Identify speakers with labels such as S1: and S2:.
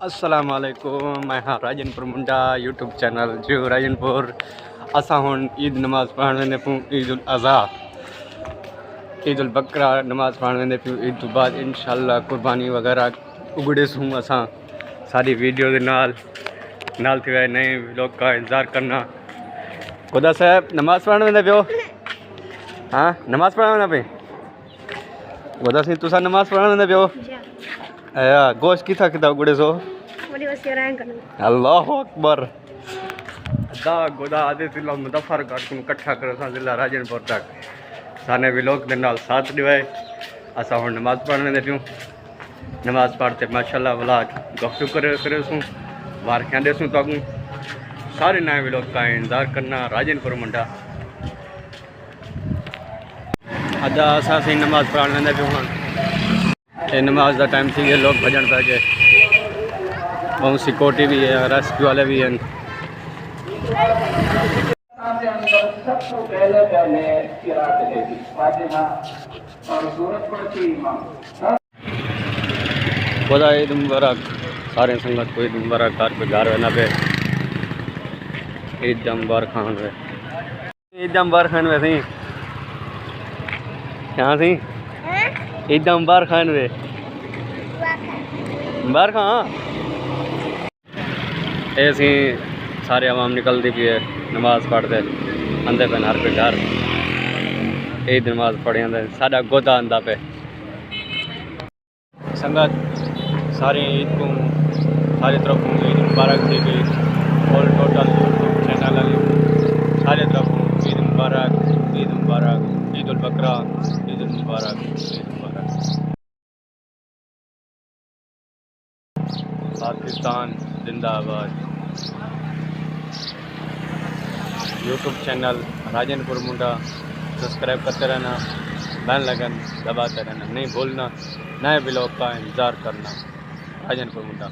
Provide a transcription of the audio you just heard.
S1: अस्सलाम वालेकुम। मैं हाँ राजनपुर मुंडा यूट्यूब चैनल जो राजनपुर असा हूँ ईद नमाज़ पढ़ण वेंदे पियूं। ईद उल अज़हा ईद उल बकरा नमाज़ पढ़ण वेंदे पियूं। ईद तो बाद इंशाअल्लाह कुर्बानी वगैरह उगड़ेसूं असां सारी वीडियो के नाल थी वए नए व्लॉग का इंतज़ार करना। खुदा साहब नमाज़ पढ़ण वेंदे पियो? हाँ नमाज़ पढ़ण वेंदा पे खुदा सिंह तुसां नमाज़ पढ़ण वेंदे पियो? गोश्त किथा किथा उगड़े सो? अल्लाह अकबर। दा गोदा आदे तिला मुदफर काटूं इकट्ठा कर सा जिला राजनपुर तक साने व्लॉग के नाल साथ दिवाए। असा हुण नमाज़ पढ़ण वेंदे पियूं। नमाज़ पढ़ते माशाअल्लाह व्लॉग गफ्तू करे सूं वारखियां देसूं ताकूं सारे नए व्लॉग का इंतज़ार करना। राजनपुर मुंडा अदा असा सी नमाज़ पढ़ण वेंदे पियूं। हुण ये नमाज का टाइम थी गया, लोग भजन पै गए। बहुत सिक्योरिटी भी है, रेस्क्यू वाले भी हैं। खुदा ईद मुबारक सारे संगत को ईद मुबारक घर पे घर वेना पे ईद मुबारक खान वे ईद मुबारक खान वे सी क्या सी ईद मुबारक खान वे मुबारक हाँ ऐसी सारे आवाम निकलती भी है नमाज पढ़ते आंदे पे हर पे घर ईद नमाज पढ़े आंदे साडा गोदा आंदा पे संगत सारी ईद को सारी तरफ ईद मुबारक थी गई। ऑल टोटल यूट्यूब चैनल सारे तरफ ईद मुबारक ईद उल बकरा ईद उल मुबारक ईद मुबारक। पाकिस्तान जिंदाबाद। यूट्यूब चैनल राजनपुर मुंडा सब्सक्राइब करते रहना, बेल आइकन दबाते रहना, नहीं भूलना, नए ब्लॉग का इंतज़ार करना। राजनपुर मुंडा।